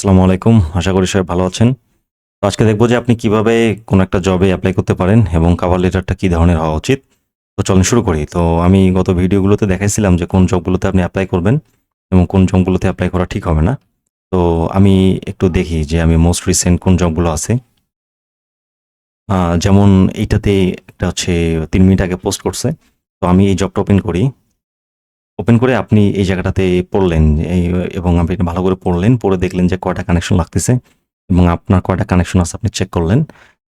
আসসালামু আলাইকুম। আশা করি সবাই ভালো আছেন। তো আজকে দেখব যে আপনি কিভাবে কোনো একটা জবে এপ্লাই করতে পারেন এবং কভার লেটারটা কি ধরনের হওয়া উচিত। তো চলুন শুরু করি। তো আমি গত ভিডিওগুলোতে দেখাইছিলাম যে কোন জবগুলোতে আপনি এপ্লাই করবেন এবং কোন জবগুলোতে এপ্লাই করা ঠিক হবে না। তো আমি একটু দেখি যে আমি মোস্ট রিসেন্ট কোন জবগুলো আছে। যেমন এইটাতে একটা হচ্ছে ৩ মিনিট আগে পোস্ট করছে। তো আমি এই জবটা ওপেন করি। ওপেন করে আপনি এই জায়গাটাতে পড়লেন এবং আপনি এটা ভালো করে পড়লেন। পড়ে দেখলেন যে কয়টা কানেকশন লাগতেছে এবং আপনার কয়টা কানেকশন আছে আপনি চেক করলেন।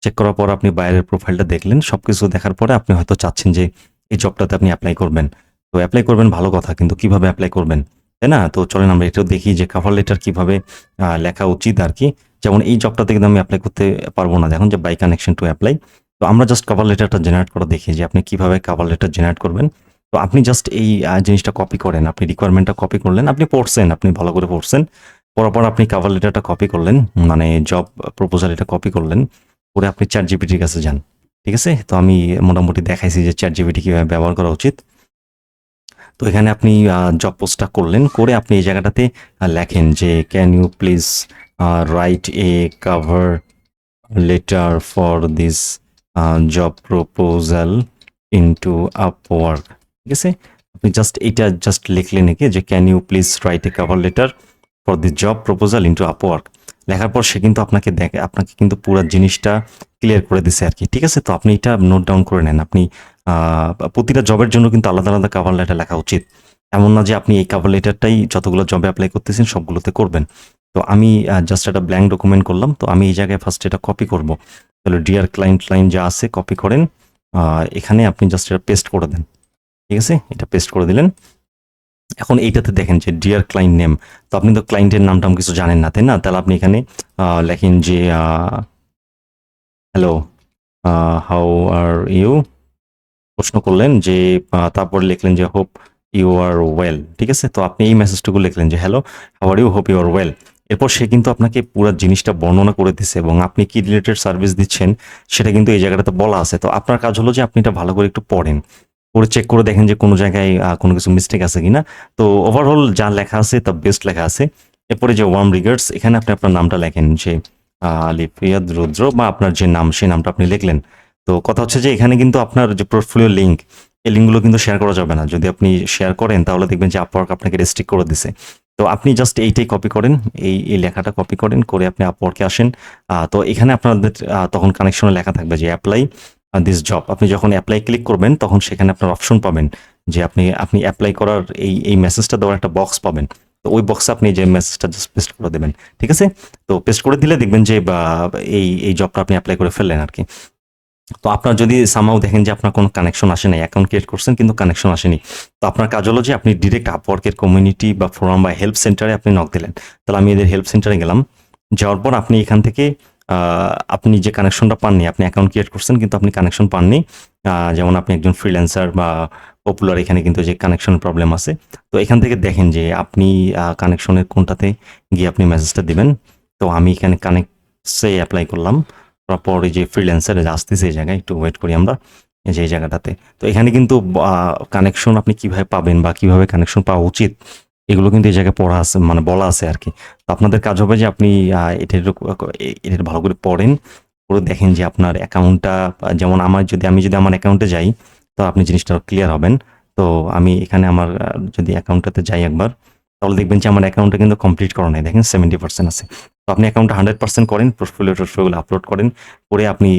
চেক করার পর আপনি বাইরের প্রোফাইলটা দেখলেন। সবকিছু দেখার পরে আপনি হয়তো চাচ্ছেন যে এই জবটাতে আপনি এপ্লাই করবেন। তো এপ্লাই করবেন ভালো কথা, কিন্তু কিভাবে এপ্লাই করবেন? তাই না? তো চলেন আমরা এটাও দেখি যে কভার লেটার কিভাবে লেখা উচিত আরকি। যেমন এই জবটাতে কিন্তু আমি এপ্লাই করতে পারব না। দেখুন যে বাই কানেকশন টু এপ্লাই। তো আমরা জাস্ট কভার লেটারটা জেনারেট করা দেখি যে আপনি কিভাবে কভার লেটার জেনারেট করবেন। তো আপনি জাস্ট এই জিনিসটা কপি করেন। আপনি রিকোয়ারমেন্টটা কপি করলেন। আপনি পড়ছেন, আপনি ভালো করে পড়ছেন। পড়ার পর আপনি কভার লেটারটা কপি করলেন। মানে জব প্রপোজাল এটা কপি করলেন। করে আপনি ChatGPT র কাছে যান। ঠিক আছে? তো আমি মোটামুটি দেখাইছি যে ChatGPT কিভাবে ব্যবহার করা উচিত। তো এখানে আপনি জব পোস্টটা করলেন। করে আপনি এই জায়গাটাতে লেখেন যে, "can you please write a cover letter for this job proposal into Upwork।" ঠিক আছে? আপনি জাস্ট এইটা জাস্ট লিখলেন একে যে, "can you please write a cover letter for this job proposal into Upwork।" লেখার পর সে কিন্তু আপনাকে কিন্তু পুরা জিনিসটা ক্লিয়ার করে দিছে আরকি। ঠিক আছে? তো আপনি এটা নোট ডাউন করে নেন। আপনি আ প্রতিটা জবের জন্য কিন্তু আলাদা, আলাদা কভার লেটার লেখা উচিত। এমন না যে আপনি এই কভার লেটারটাই যতগুলো জবে এপ্লাই করতেছেন সবগুলোতে করবেন। তো আমি জাস্ট একটা ব্ল্যাংক ডকুমেন্ট করলাম। তো আমি এই জায়গায় ফার্স্ট এটা কপি করব। তাহলে ডিয়ার ক্লায়েন্ট লাইন যা আছে কপি করেন। এখানে আপনি জাস্ট এটা পেস্ট করে দেন। ঠিক আছে? এটা পেস্ট করে দিলেন। এখন এইটাতে দেখেন যে ডিয়ার ক্লায়েন্ট নেম। তো আপনি তো ক্লায়েন্টের নাম-টাম কিছু জানেন না, তাই না? তাহলে আপনি এখানে লেখেন যে হ্যালো, হাউ আর ইউ? প্রশ্ন করলেন যে তারপর লিখলেন যে হোপ ইউ আর ওয়েল। ঠিক আছে? তো আপনি এই মেসেজটুকু লিখলেন যে hello, how are you? Hope you are well. এরপর সে কিন্তু আপনাকে পুরা জিনিসটা বর্ণনা করে দিছে এবং আপনি কি রিলেটেড সার্ভিস দিচ্ছেন সেটা কিন্তু এই জায়গাটাতে বলা আছে। তো আপনার কাজ হলো যে আপনি এটা ভালো করে একটু পড়েন। পড়ে চেক করে দেখেন যে কোনো জায়গায় কোনো কিছু মিস্টেক আছে কিনা। তো ওভারঅল যা লেখা আছে তা বেস্ট লেখা আছে। এরপরে যে ওয়ার্ম রিগার্ডস, এখানে আপনি আপনার নামটা লেখেন যে আলিফ রিয়াদ রুদ্র, বা আপনার যে নাম সেই নামটা আপনি লিখলেন। তো কথা হচ্ছে যে এখানে কিন্তু আপনার যে পোর্টফোলিও লিঙ্ক, এই লিঙ্কগুলো কিন্তু শেয়ার করা যাবে না। যদি আপনি শেয়ার করেন তাহলে দেখবেন যে Upwork আপনাকে রেস্ট্রিক্ট করে দিছে। তো আপনি জাস্ট এইটাই কপি করেন। এই লেখাটা কপি করেন, করে আপনি Upwork এ আসেন। তো এখানে আপনাদের তখন কানেকশনে লেখা থাকবে যে এপ্লাই দিস জব। আপনি যখন এপ্লাই ক্লিক করবেন তখন সেখানে আপনার অপশন পাবেন যে আপনি এপ্লাই করার এই মেসেজটা দেওয়ার একটা বক্স পাবেন। তো ওই বক্সে আপনি যে মেসেজটা জাস্ট পেস্ট করে দেবেন। ঠিক আছে? তো পেস্ট করে দিলে দেখবেন যে এই জবটা আপনি এপ্লাই করে ফেললেন আরকি। তো আপনার যদি সামহাউ দেখেন যে আপনার কোনো কানেকশন আসে নাই, অ্যাকাউন্ট ক্রিয়েট করছেন কিন্তু কানেকশন আসেনি। তো আপনার কাজ হলো যে আপনি ডিরেক্ট Upwork এর কমিউনিটি বা ফোরাম বা হেল্প সেন্টারে আপনি নক দিলেন। তাহলে আমি এদের হেল্প সেন্টারে গেলাম। যাওয়ার পর আপনি এখান থেকে আ আপনি যে কানেকশনটা পাননি, আপনি অ্যাকাউন্ট ক্রিয়েট করছেন কিন্তু আপনি কানেকশন পাননি। যেমন আপনি একজন ফ্রিল্যান্সার বা পপুলার, এখানে কিন্তু যে কানেকশনের প্রবলেম আছে। তো এখান থেকে দেখেন যে আপনি কানেকশনের কোনটাতে গিয়ে আপনি মেসেজটা দিবেন। তো আমি এখানে কানেক্টসে এপ্লাই করলাম। তারপর এই যে ফ্রিল্যান্সার আসতেছে এই জায়গায়, একটু ওয়েট করি আমরা। এই যে এই জায়গাটাতে। তো এখানে কিন্তু কানেকশন আপনি কিভাবে পাবেন বা কিভাবে কানেকশন পাওয়া উচিত, এগুলো কিন্তু এই জায়গায় পড়া আছে, মানে বলা আছে আরকি। তো আপনাদের কাজ হবে যে আপনি এটা ভালো করে পড়েন। পড়ে দেখেন যে আপনার অ্যাকাউন্টটা, যেমন আমি যদি আমার অ্যাকাউন্টে যাই, তো আপনি জিনিসটা ক্লিয়ার হবেন। তো আমি এখানে আমার যদি অ্যাকাউন্টটাতে যাই একবার, তাহলে দেখবেন যে আমার অ্যাকাউন্টটা কিন্তু কমপ্লিট করা নাই। দেখেন 70% আছে। তো আপনি অ্যাকাউন্টটা 100% করেন, পোর্টফোলিওগুলো আপলোড করেন। করে আপনি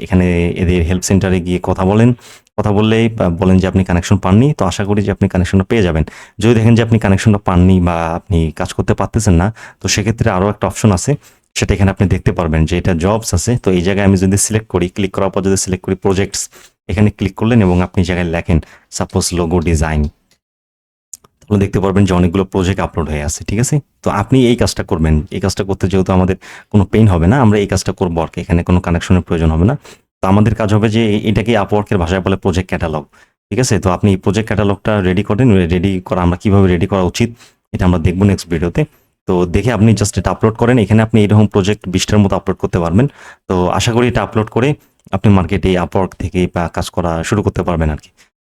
এখানে এদের হেল্প সেন্টারে গিয়ে কথা বলেন। কথা বললেই বলেন যে আপনি কানেকশন পাননি। তো আশা করি যে আপনি কানেকশনটা পেয়ে যাবেন। যদি দেখেন যে আপনি কানেকশনটা পাননি বা আপনি কাজ করতে পারতেছেন না, তো সেক্ষেত্রে আরো একটা অপশন আছে। সেটা এখানে আপনি দেখতে পারবেন যে এটা জবস আছে। তো এই জায়গায় আমি যদি সিলেক্ট করি, ক্লিক করার পর যদি সিলেক্ট করি প্রজেক্টস, এখানে ক্লিক করলেন এবং আপনি এই জায়গায় লেখেন সাপোজ লোগো ডিজাইন। তাহলে দেখতে পারবেন যে অনেকগুলো প্রজেক্ট আপলোড হয়ে আছে। ঠিক আছে? তো আপনি এই কাজটা করবেন। এই কাজটা করতে যেহেতু আমাদের কোনো পেইন হবে না, আমরা এই কাজটা করবো আরকি। এখানে কোনো কানেকশনের প্রয়োজন হবে না। তো আমাদের কাজ হবে যে এটাকে Upwork এর ভাষায় বলে প্রজেক্ট ক্যাটালগ। ঠিক আছে? তো আপনি প্রজেক্ট ক্যাটালগটা রেডি করেন। রেডি করা আমরা কিভাবে রেডি করা উচিত এটা আমরা দেখব নেক্সট ভিডিওতে। তো দেখে আপনি জাস্ট এটা আপলোড করেন। এখানে আপনি এরকম প্রজেক্ট ২০ টার মতো আপলোড করতে পারবেন। তো আশা করি এটা আপলোড করে আপনি মার্কেটে Upwork থেকে কাজ করা শুরু করতে পারবেন আরকি।